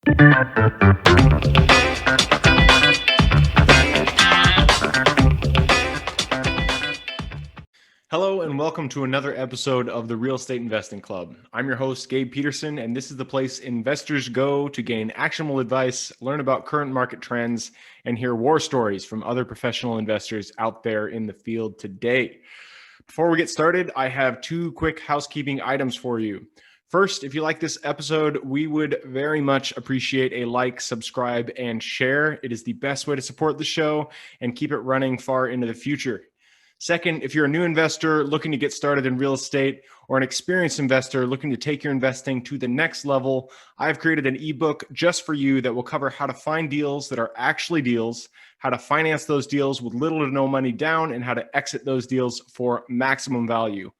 Hello and welcome to another episode of the Real Estate Investing Club. I'm your host, Gabe Peterson, and this is the place investors go to gain actionable advice, learn about current market trends, and hear war stories from other professional investors out there in the field today. Before we get started, I have two quick housekeeping items for you. First, if you like this episode, we would very much appreciate a like, subscribe, and share. It is the best way to support the show and keep it running far into the future. Second, if you're a new investor looking to get started in real estate or an experienced investor looking to take your investing to the next level, I've created an ebook just for you that will cover how to find deals that are actually deals, how to finance those deals with little to no money down, and how to exit those deals for maximum value.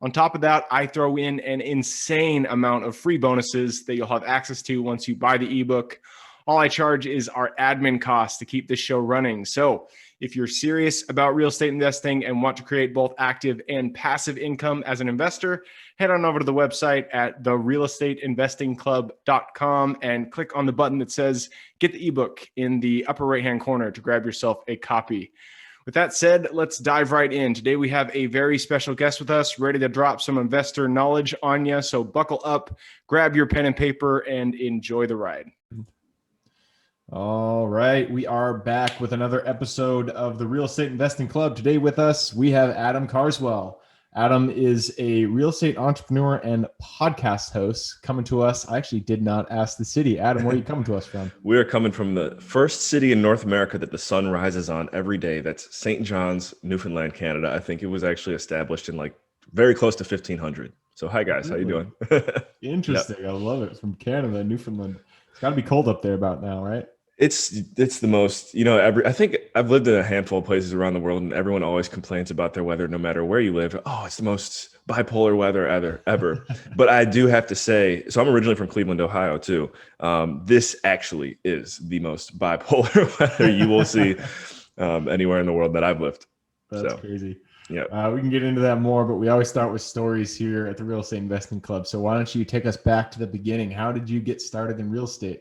On top of that, I throw in an insane amount of free bonuses that you'll have access to once you buy the ebook. All I charge is our admin costs to keep this show running. So if you're serious about real estate investing and want to create both active and passive income as an investor, head on over to the website at therealestateinvestingclub.com and click on the button that says get the ebook in the upper right-hand corner to grab yourself a copy. With that said, let's dive right in. Today we have a very special guest with us, ready to drop some investor knowledge on you. So buckle up, grab your pen and paper, and enjoy the ride. All right, we are back with another episode of the Real Estate Investing Club. Today with us, we have Adam Carswell. Adam is a real estate entrepreneur and podcast host coming to us. I actually did not ask the city. Adam, where are you coming to us from? We are coming from the first city in North America that the sun rises on every day. That's St. John's, Newfoundland, Canada. I think it was actually established in very close to 1500. So hi guys, really? How you doing? Interesting. Yep. I love it. From Canada, Newfoundland. It's got to be cold up there about now, right? It's the most, I think I've lived in a handful of places around the world and everyone always complains about their weather no matter where you live. Oh, it's the most bipolar weather ever. But I do have to say, so I'm originally from Cleveland, Ohio too. This actually is the most bipolar weather you will see anywhere in the world that I've lived. That's crazy. Yeah, we can get into that more, but we always start with stories here at the Real Estate Investing Club. So why don't you take us back to the beginning? How did you get started in real estate?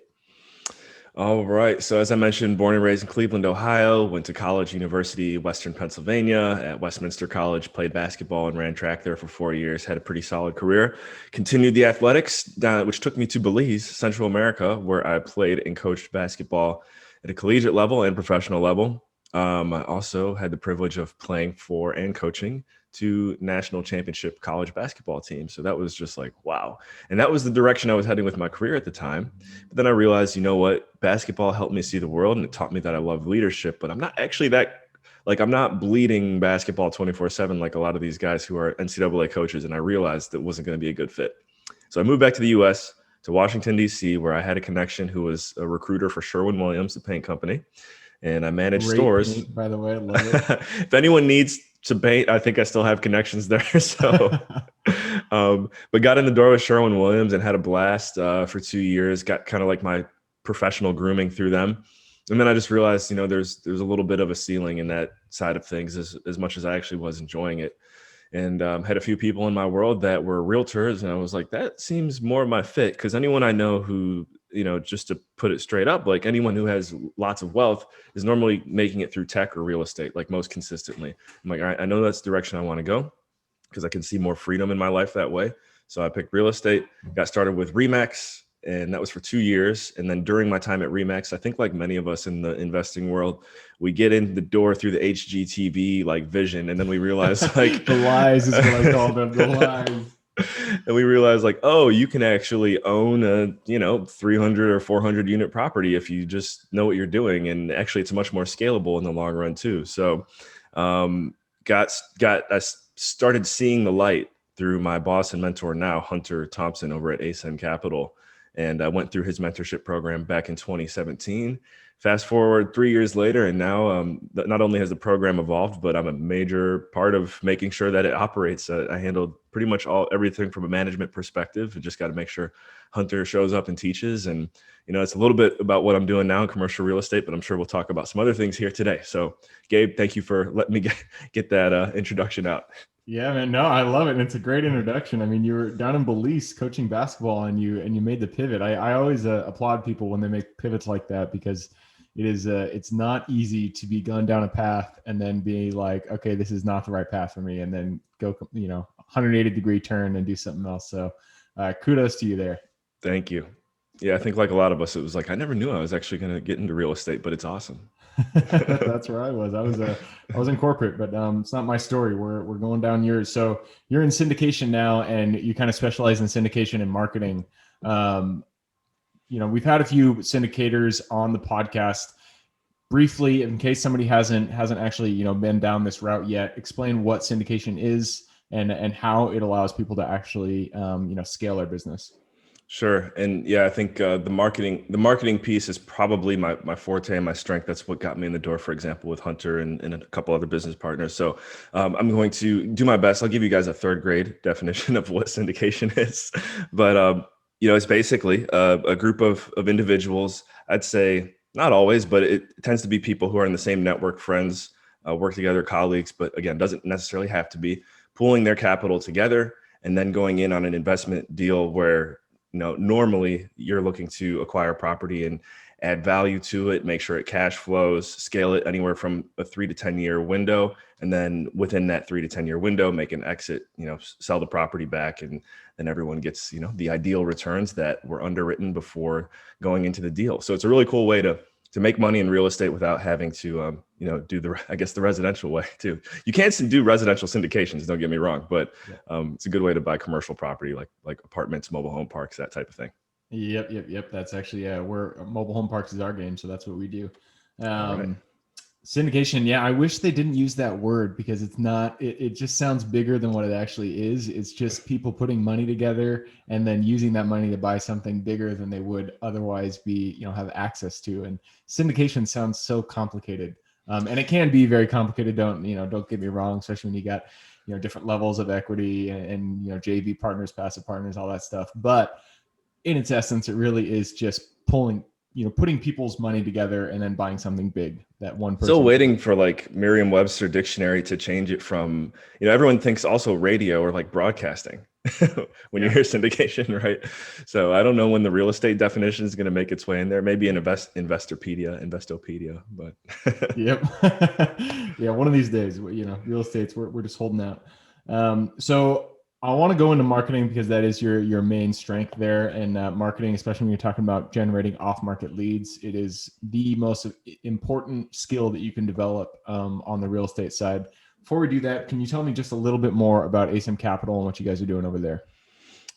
All right. So as I mentioned, born and raised in Cleveland, Ohio, went to college, University, Western Pennsylvania at Westminster College, played basketball and ran track there for 4 years, had a pretty solid career, continued the athletics, which took me to Belize, Central America, where I played and coached basketball at a collegiate level and professional level. I also had the privilege of playing for and coaching two national championship college basketball teams. So that was just like, wow. And that was the direction I was heading with my career at the time. But then I realized, you know what, basketball helped me see the world and it taught me that I love leadership, but I'm not actually I'm not bleeding basketball 24/7 like a lot of these guys who are NCAA coaches. And I realized that wasn't going to be a good fit. So I moved back to the US, to Washington, D.C., where I had a connection who was a recruiter for Sherwin-Williams, the paint company. And I managed stores. Paint, by the way, I love it. If anyone needs to paint, I think I still have connections there. So, but got in the door with Sherwin-Williams and had a blast for 2 years. Got kind of like my professional grooming through them. And then I just realized, there's a little bit of a ceiling in that side of things as much as I actually was enjoying it. And had a few people in my world that were realtors. And I was like, that seems more of my fit, because anyone I know who, just to put it straight up, like anyone who has lots of wealth is normally making it through tech or real estate, like most consistently. I'm like, all right, I know that's the direction I want to go because I can see more freedom in my life that way. So I picked real estate, got started with Remax, and that was for 2 years. And then during my time at Remax, I think like many of us in the investing world, we get in the door through the HGTV vision, and then we realize the lies is what I call them, the lies. And we realized oh, you can actually own a 300 or 400 unit property if you just know what you're doing, and actually it's much more scalable in the long run too. So I started seeing the light through my boss and mentor now, Hunter Thompson, over at Asm Capital, and I went through his mentorship program back in 2017. Fast forward 3 years later, and now not only has the program evolved, but I'm a major part of making sure that it operates. I handled pretty much everything from a management perspective. I just got to make sure Hunter shows up and teaches. And, it's a little bit about what I'm doing now in commercial real estate, but I'm sure we'll talk about some other things here today. So, Gabe, thank you for letting me get that introduction out. Yeah, man. No, I love it. And it's a great introduction. I mean, you were down in Belize coaching basketball and you made the pivot. I always applaud people when they make pivots like that because it's not easy to be going down a path and then be like, okay, this is not the right path for me. And then go, 180-degree turn and do something else. So kudos to you there. Thank you. Yeah, I think like a lot of us, it was like, I never knew I was actually going to get into real estate, but it's awesome. That's where I was. I was in corporate, but it's not my story. We're going down yours. So you're in syndication now, and you kind of specialize in syndication and marketing. Um, we've had a few syndicators on the podcast. Briefly, in case somebody hasn't actually been down this route yet, explain what syndication is and how it allows people to actually scale their business. Sure. And yeah, I think the marketing piece is probably my forte and my strength. That's what got me in the door, for example, with Hunter and a couple other business partners. So I'm going to do my best. I'll give you guys a third grade definition of what syndication is. But, it's basically a group of individuals. I'd say not always, but it tends to be people who are in the same network, friends, work together, colleagues, but again, doesn't necessarily have to be, pooling their capital together and then going in on an investment deal where normally you're looking to acquire property and add value to it, make sure it cash flows, scale it anywhere from a 3 to 10 year window. And then within that 3 to 10 year window, make an exit, sell the property back. And then everyone gets, the ideal returns that were underwritten before going into the deal. So it's a really cool way to make money in real estate without having to, do the residential way too. You can't do residential syndications, don't get me wrong, but it's a good way to buy commercial property like apartments, mobile home parks, that type of thing. Yep. That's actually, we're mobile home parks is our game. So that's what we do. Right. Syndication. Yeah. I wish they didn't use that word because it's not, it just sounds bigger than what it actually is. It's just people putting money together and then using that money to buy something bigger than they would otherwise be, have access to. And syndication sounds so complicated. And it can be very complicated. Don't get me wrong, especially when you got, different levels of equity and JV partners, passive partners, all that stuff. But in its essence, it really is just putting people's money together and then buying something big that one person. Still waiting for like Merriam-Webster dictionary to change it from, everyone thinks also radio or like broadcasting when you hear syndication, right? So I don't know when the real estate definition is going to make its way in there. Maybe an Investopedia, but Yep. Yeah. One of these days, real estate's, we're just holding out. So I want to go into marketing because that is your main strength there. And marketing, especially when you're talking about generating off-market leads, it is the most important skill that you can develop on the real estate side. Before we do that, can you tell me just a little bit more about Asm Capital and what you guys are doing over there?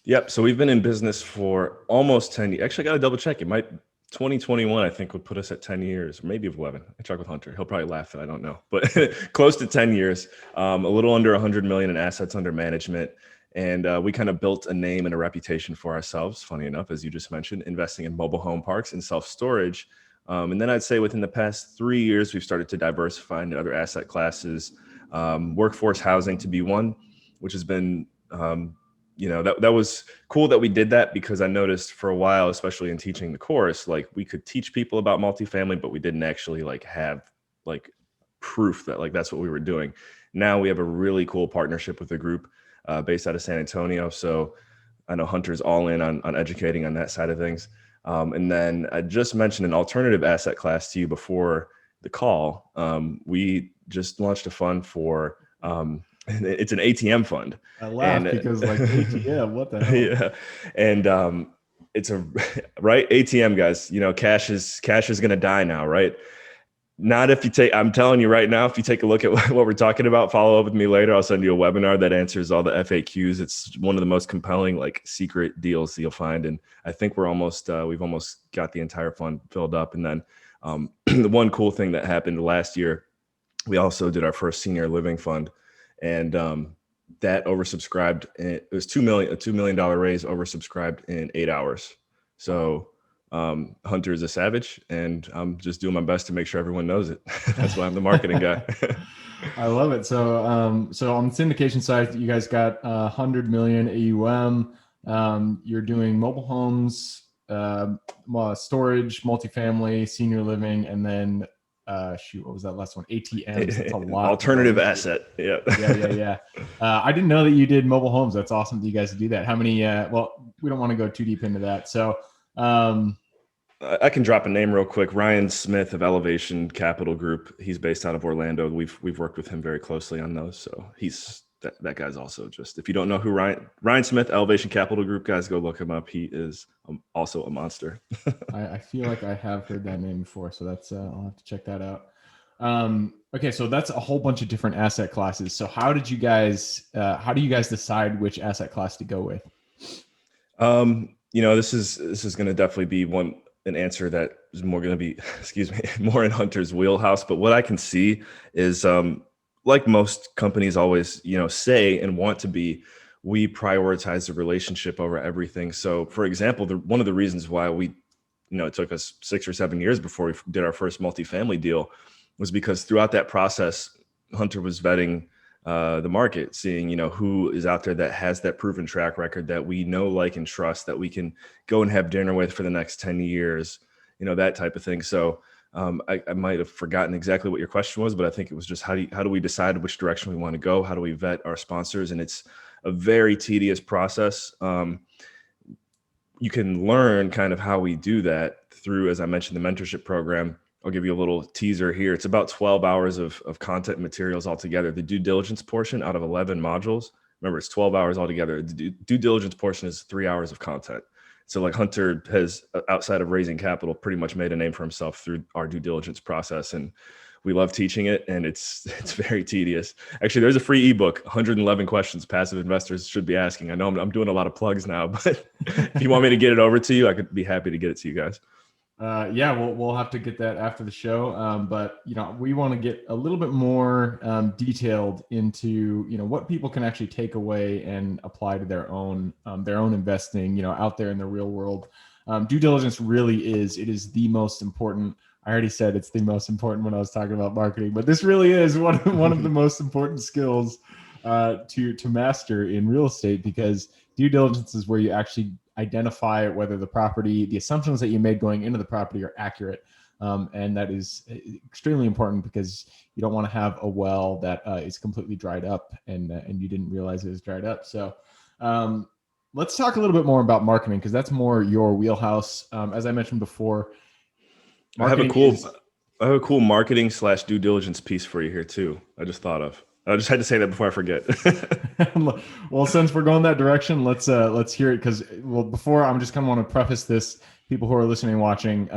Yep. So we've been in business for almost 10 years. Actually, I got to double check. It might 2021, I think, would put us at 10 years, maybe 11. I check with Hunter. He'll probably laugh that I don't know, but close to 10 years, a little under 100 million in assets under management. And we kind of built a name and a reputation for ourselves, funny enough, as you just mentioned, investing in mobile home parks and self-storage. And then I'd say within the past 3 years, we've started to diversify into other asset classes, workforce housing to be one, which has been, that was cool that we did that because I noticed for a while, especially in teaching the course, like we could teach people about multifamily, but we didn't actually have proof that that's what we were doing. Now we have a really cool partnership with a group based out of San Antonio. So I know Hunter's all in on educating on that side of things. And then I just mentioned an alternative asset class to you before the call. We just launched a fund for, it's an ATM fund. I laugh because ATM, what the hell? Yeah. And it's right ATM guys, cash is going to die now, right? Not if you I'm telling you right now, if you take a look at what we're talking about, follow up with me later. I'll send you a webinar that answers all the FAQs. It's one of the most compelling, secret deals you'll find. And I think we've almost got the entire fund filled up. And then the one cool thing that happened last year, we also did our first senior living fund, and that oversubscribed. It was a $2 million raise, oversubscribed in 8 hours. So Hunter is a savage, and I'm just doing my best to make sure everyone knows it. That's why I'm the marketing guy. I love it. So on the syndication side, you guys got 100 million AUM. You're doing mobile homes, storage, multifamily, senior living, and then what was that last one? ATMs. That's a lot. Alternative asset. Yeah. Yeah. I didn't know that you did mobile homes. That's awesome that you guys do that. How many? Well, we don't want to go too deep into that. So, I can drop a name real quick. Ryan Smith of Elevation Capital Group. He's based out of Orlando. We've worked with him very closely on those. So that guy's also just, if you don't know who Ryan Smith, Elevation Capital Group, guys, go look him up. He is also a monster. I feel like I have heard that name before, so that's I'll have to check that out. Okay, so that's a whole bunch of different asset classes. So how do you guys decide which asset class to go with? This is going to definitely be an answer that is more going to be, more in Hunter's wheelhouse. But what I can see is, like most companies always, say and want to be, we prioritize the relationship over everything. So for example, one of the reasons why it took us 6 or 7 years before we did our first multifamily deal was because throughout that process, Hunter was vetting the market, seeing, who is out there that has that proven track record that we know, like, and trust, that we can go and have dinner with for the next 10 years, that type of thing. So I might have forgotten exactly what your question was, but I think it was just how do we decide which direction we want to go? How do we vet our sponsors? And it's a very tedious process. You can learn kind of how we do that through, as I mentioned, the mentorship program. I'll give you a little teaser here. It's about 12 hours of content and materials altogether. The due diligence portion out of 11 modules, remember, it's 12 hours altogether. The due diligence portion is 3 hours of content. So like Hunter has, outside of raising capital, pretty much made a name for himself through our due diligence process. And we love teaching it, and it's very tedious. Actually, there's a free ebook, 111 questions passive investors should be asking. I know I'm doing a lot of plugs now, but if you want me to get it over to you, I could be happy to get it to you guys. Yeah, we'll have to get that after the show. But we want to get a little bit more detailed into what people can actually take away and apply to their own investing out there in the real world. Due diligence really is the most important. I already said it's the most important when I was talking about marketing, but this really is one of the most important skills to master in real estate, because due diligence is where you actually identify whether the assumptions that you made going into the property are accurate. And that is extremely important, because you don't want to have a well that is completely dried up and you didn't realize it was dried up. So let's talk a little bit more about marketing, because that's more your wheelhouse. As I mentioned before, I have a cool marketing / due diligence piece for you here too. I just thought of. I just had to say that before I forget. Well, since we're going that direction, let's hear it. Because before, I'm just kind of want to preface this. People who are listening and watching,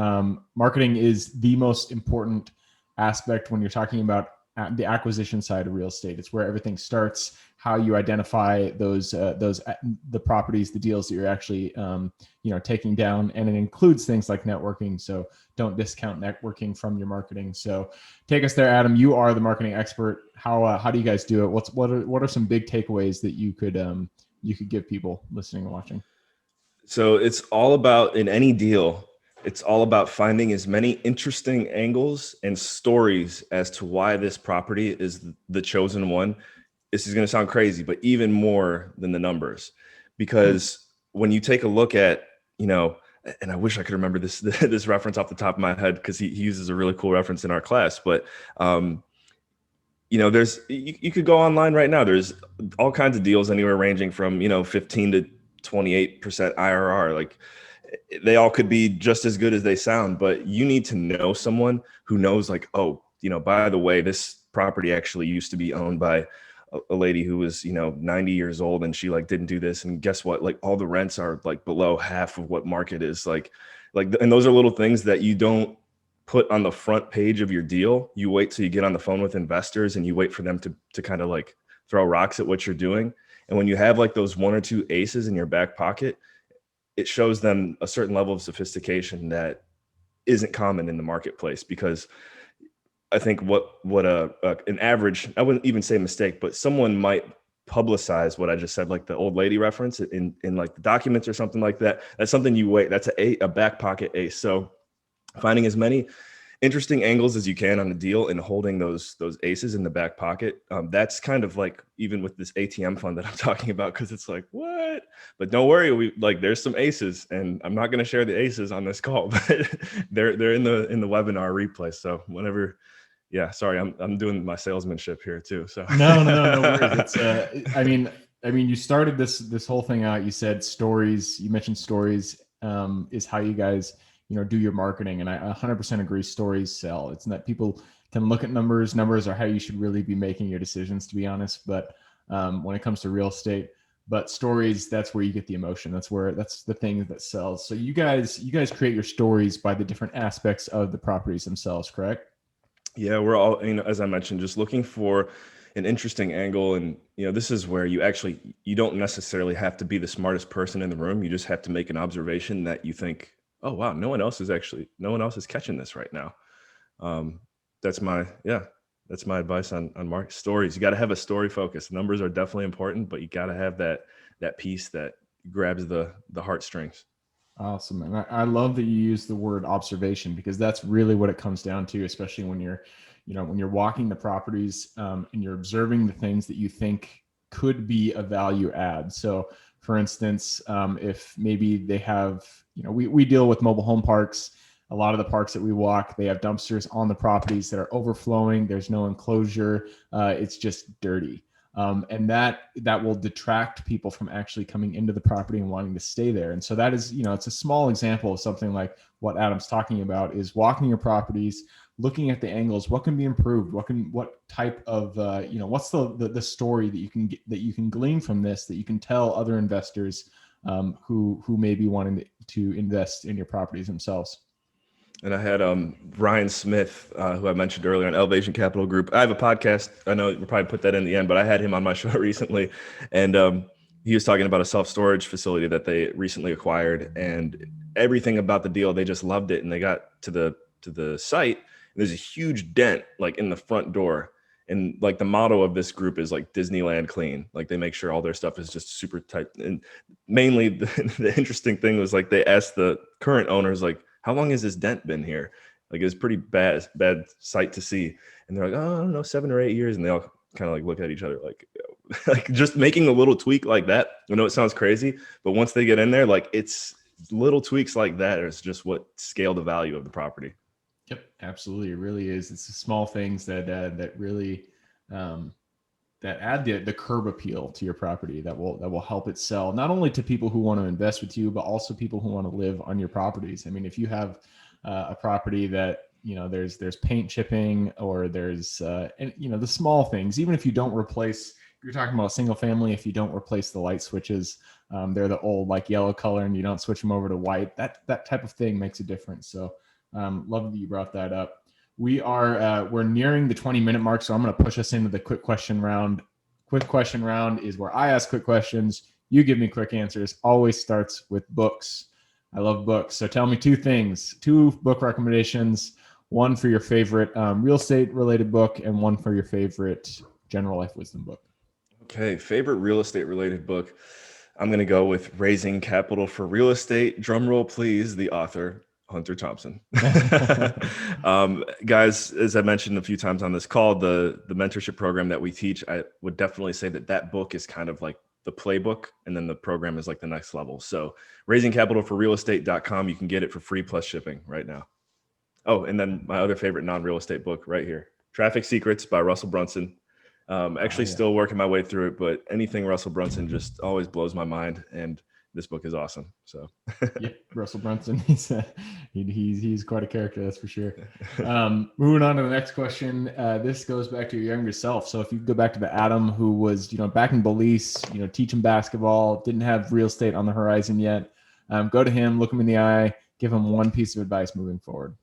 marketing is the most important aspect when you're talking about the acquisition side of real estate. It's where everything starts. How you identify the properties, the deals that you're actually taking down, and it includes things like networking. So don't discount networking from your marketing. So take us there, Adam. You are the marketing expert. How do you guys do it? What are some big takeaways that you could give people listening and watching? So it's all about, in any deal, it's all about finding as many interesting angles and stories as to why this property is the chosen one. This is going to sound crazy, but even more than the numbers, because when you take a look at, and I wish I could remember this reference off the top of my head, because he uses a really cool reference in our class, but there's you could go online right now. There's all kinds of deals anywhere ranging from 15 to 28% IRR. Like, they all could be just as good as they sound, but you need to know someone who knows, like, by the way, this property actually used to be owned by a lady who was 90 years old, and she didn't do this, and guess what, all the rents are below half of what market is, and those are little things that you don't put on the front page of your deal. You wait till you get on the phone with investors, and you wait for them to kind of throw rocks at what you're doing. And when you have those one or two aces in your back pocket, it shows them a certain level of sophistication that isn't common in the marketplace. Because I think what an average, I wouldn't even say mistake, but someone might publicize what I just said, like the old lady reference in the documents or something like that. That's something you wait. That's a back pocket ace. So finding as many interesting angles as you can on the deal and holding those aces in the back pocket. That's kind of like even with this ATM fund that I'm talking about, because it's like, what? But don't worry, there's some aces, and I'm not going to share the aces on this call, but they're in the webinar replay. So whenever, yeah, sorry, I'm doing my salesmanship here too. So no worries. It's I mean, you started this whole thing out. You said stories. You mentioned stories is how you guys do your marketing, and I 100% agree. Stories sell. It's that people can look at numbers. Numbers are how you should really be making your decisions, to be honest. But when it comes to real estate, but stories, that's where you get the emotion. That's the thing that sells. So you guys create your stories by the different aspects of the properties themselves, correct? Yeah, we're all, as I mentioned, just looking for an interesting angle. And, this is where you don't necessarily have to be the smartest person in the room. You just have to make an observation that you think, oh, wow, no one else is catching this right now. That's my advice on market stories. You got to have a story focus. Numbers are definitely important, but you got to have that piece that grabs the heartstrings. Awesome. And I love that you use the word observation, because that's really what it comes down to, especially when you're walking the properties and you're observing the things that you think could be a value add. So for instance, if maybe they have, we deal with mobile home parks. A lot of the parks that we walk, they have dumpsters on the properties that are overflowing. There's no enclosure. It's just dirty. And that will detract people from actually coming into the property and wanting to stay there. And so that is, it's a small example of something like what Adam's talking about, is walking your properties, looking at the angles, what can be improved, what type of, what's the story that you can get, that you can glean from this, that you can tell other investors who may be wanting to invest in your properties themselves. And I had Ryan Smith, who I mentioned earlier on Elevation Capital Group. I have a podcast. I know we'll probably put that in the end, but I had him on my show recently. And he was talking about a self-storage facility that they recently acquired, and everything about the deal, they just loved it. And they got to the site, and there's a huge dent like in the front door. And like the motto of this group is like Disneyland clean. Like they make sure all their stuff is just super tight. And mainly the interesting thing was like they asked the current owners, like, how long has this dent been here? Like it's pretty bad sight to see. And they're like, oh, I don't know, 7 or 8 years. And they all kind of like look at each other like, like just making a little tweak like that. I know it sounds crazy, but once they get in there, like it's little tweaks like that is just what scale the value of the property. Yep, absolutely. It really is. It's the small things that really that add the curb appeal to your property that will help it sell, not only to people who want to invest with you, but also people who want to live on your properties. I mean, if you have a property that there's paint chipping, or there's the small things, even if you don't replace, you're talking about single family, if you don't replace the light switches, they're the old like yellow color, and you don't switch them over to white, that type of thing makes a difference. So love that you brought that up. We're nearing the 20-minute mark, so I'm going to push us into the quick question round. Quick question round is where I ask quick questions, you give me quick answers. Always starts with books. I love books. So tell me 2 things, 2 book recommendations, one for your favorite real estate related book, and one for your favorite general life wisdom book. Okay, favorite real estate related book. I'm going to go with Raising Capital for Real Estate. Drum roll, please. The author, Hunter Thompson. Guys, as I mentioned a few times on this call, the mentorship program that we teach, I would definitely say that book is kind of like the playbook, and then the program is like the next level. So raisingcapitalforrealestate.com, you can get it for free plus shipping right now. Oh, and then my other favorite non-real estate book right here, Traffic Secrets by Russell Brunson. Still working my way through it, but anything Russell Brunson just always blows my mind, and this book is awesome. So yeah, Russell Brunson, he's quite a character, that's for sure. Moving on to the next question. This goes back to your younger self. So if you go back to the Adam who was, back in Belize, teaching basketball, didn't have real estate on the horizon yet, go to him, look him in the eye, give him one piece of advice moving forward.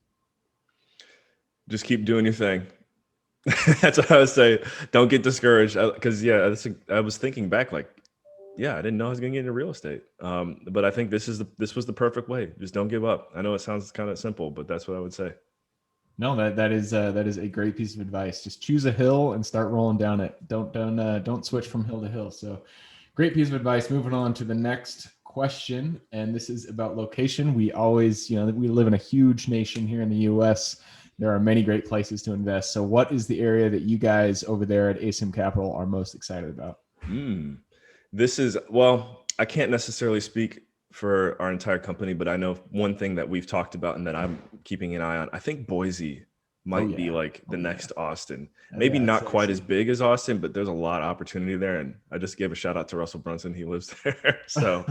Just keep doing your thing. That's what I would say. Don't get discouraged, because I was thinking back, like, I didn't know I was going to get into real estate. But I think this was the perfect way. Just don't give up. I know it sounds kind of simple, but that's what I would say. No, that is a great piece of advice. Just choose a hill and start rolling down it. Don't switch from hill to hill. So great piece of advice. Moving on to the next question. And this is about location. We always, we live in a huge nation here in the US. there are many great places to invest. So what is the area that you guys over there at Asm Capital are most excited about? This is, well, I can't necessarily speak for our entire company, but I know one thing that we've talked about and that I'm keeping an eye on. I think Boise might be like the next Austin. Maybe not quite as big as Austin, but there's a lot of opportunity there. And I just gave a shout out to Russell Brunson. He lives there. So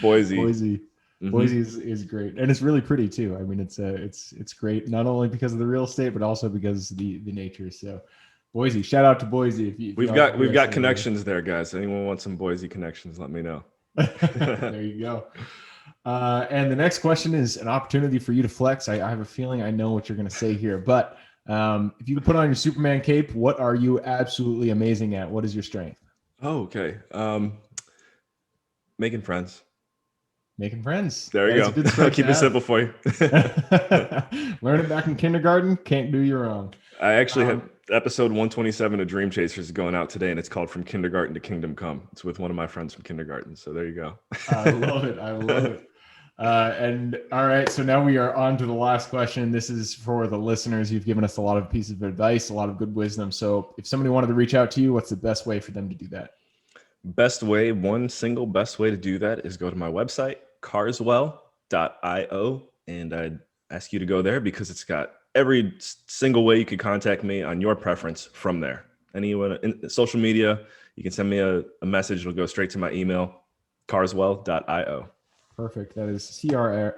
Boise. Boise is great, and it's really pretty too. I mean, it's great not only because of the real estate, but also because of the nature. So, Boise, shout out to Boise. If we've got connections there, guys. Anyone want some Boise connections? Let me know. There you go. And the next question is an opportunity for you to flex. I have a feeling I know what you're going to say here, but if you could put on your Superman cape, what are you absolutely amazing at? What is your strength? Oh, okay. Making friends. Making friends. There you go. I'll keep it simple for you. Learn it back in kindergarten. Can't do your own. I actually have episode 127 of Dream Chasers going out today, and it's called From Kindergarten to Kingdom Come. It's with one of my friends from kindergarten. So there you go. I love it. I love it. And all right, so now we are on to the last question. This is for the listeners. You've given us a lot of pieces of advice, a lot of good wisdom. So if somebody wanted to reach out to you, what's the best way for them to do that? One single best way to do that is go to my website, carswell.io. And I'd ask you to go there because it's got every single way you could contact me on your preference from there. Anyone in social media, you can send me a message. It'll go straight to my email, carswell.io. Perfect. That is carswell.io.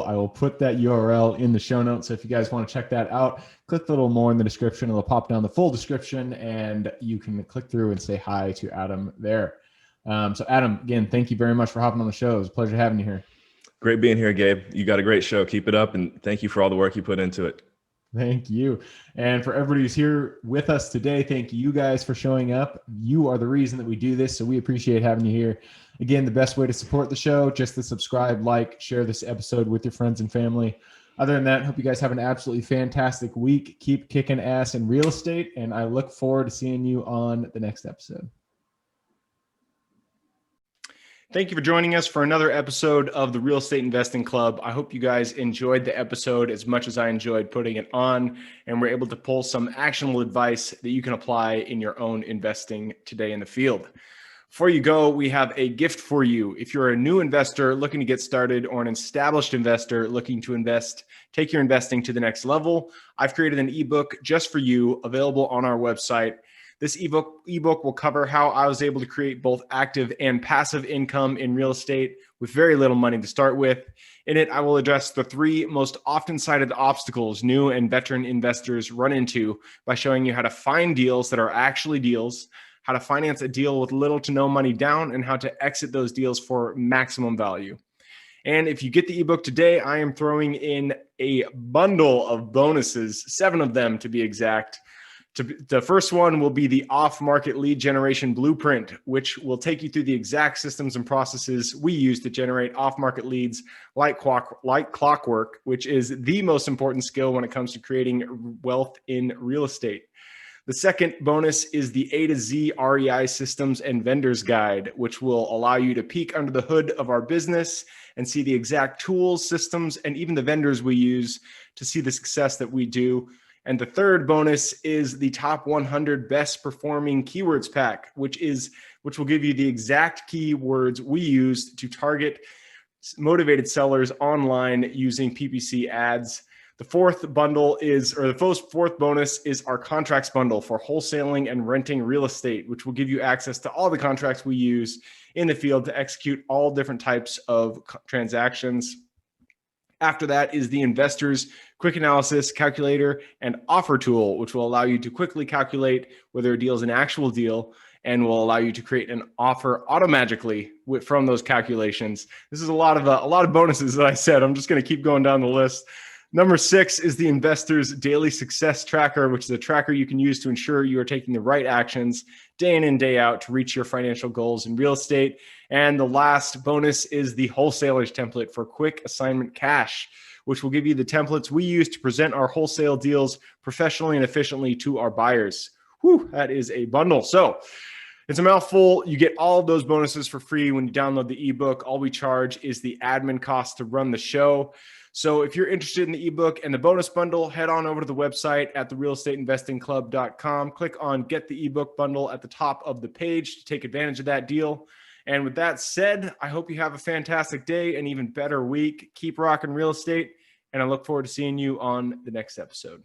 I will put that URL in the show notes. So if you guys want to check that out, click a little more in the description. It'll pop down the full description and you can click through and say hi to Adam there. So Adam, again, thank you very much for hopping on the show. It was a pleasure having you here. Great being here, Gabe. You got a great show. Keep it up. And thank you for all the work you put into it. Thank you. And for everybody who's here with us today, thank you guys for showing up. You are the reason that we do this, so we appreciate having you here. Again, the best way to support the show, just to subscribe, like, share this episode with your friends and family. Other than that, hope you guys have an absolutely fantastic week. Keep kicking ass in real estate, and I look forward to seeing you on the next episode. Thank you for joining us for another episode of the Real Estate Investing Club. I hope you guys enjoyed the episode as much as I enjoyed putting it on, and we're able to pull some actionable advice that you can apply in your own investing today in the field. Before you go, we have a gift for you. If you're a new investor looking to get started or an established investor looking to take your investing to the next level, I've created an ebook just for you, available on our website. This ebook will cover how I was able to create both active and passive income in real estate with very little money to start with. In it, I will address the 3 most often cited obstacles new and veteran investors run into by showing you how to find deals that are actually deals, how to finance a deal with little to no money down, and how to exit those deals for maximum value. And if you get the ebook today, I am throwing in a bundle of bonuses, 7 of them to be exact. The first one will be the off-market lead generation blueprint, which will take you through the exact systems and processes we use to generate off-market leads like clockwork, which is the most important skill when it comes to creating wealth in real estate. The second bonus is the A to Z REI systems and vendors guide, which will allow you to peek under the hood of our business and see the exact tools, systems, and even the vendors we use to see the success that we do. And the third bonus is the top 100 best performing keywords pack, which will give you the exact keywords we use to target motivated sellers online using PPC ads. The fourth bonus is our contracts bundle for wholesaling and renting real estate, which will give you access to all the contracts we use in the field to execute all different types of transactions. After that is the Investors Quick Analysis Calculator and Offer Tool, which will allow you to quickly calculate whether a deal is an actual deal and will allow you to create an offer automatically from those calculations. This is a lot of bonuses that I said. I'm just going to keep going down the list. Number 6 is the Investors Daily Success Tracker, which is a tracker you can use to ensure you are taking the right actions day in and day out to reach your financial goals in real estate. And the last bonus is the Wholesalers Template for Quick Assignment Cash, which will give you the templates we use to present our wholesale deals professionally and efficiently to our buyers. Whew, that is a bundle. So It's a mouthful. You get all of those bonuses for free when you download the ebook. All we charge is the admin cost to run the show. So if you're interested in the ebook and the bonus bundle, head on over to the website at therealestateinvestingclub.com. Click on Get the ebook bundle at the top of the page to take advantage of that deal. And with that said, I hope you have a fantastic day and even better week. Keep rocking real estate, and I look forward to seeing you on the next episode.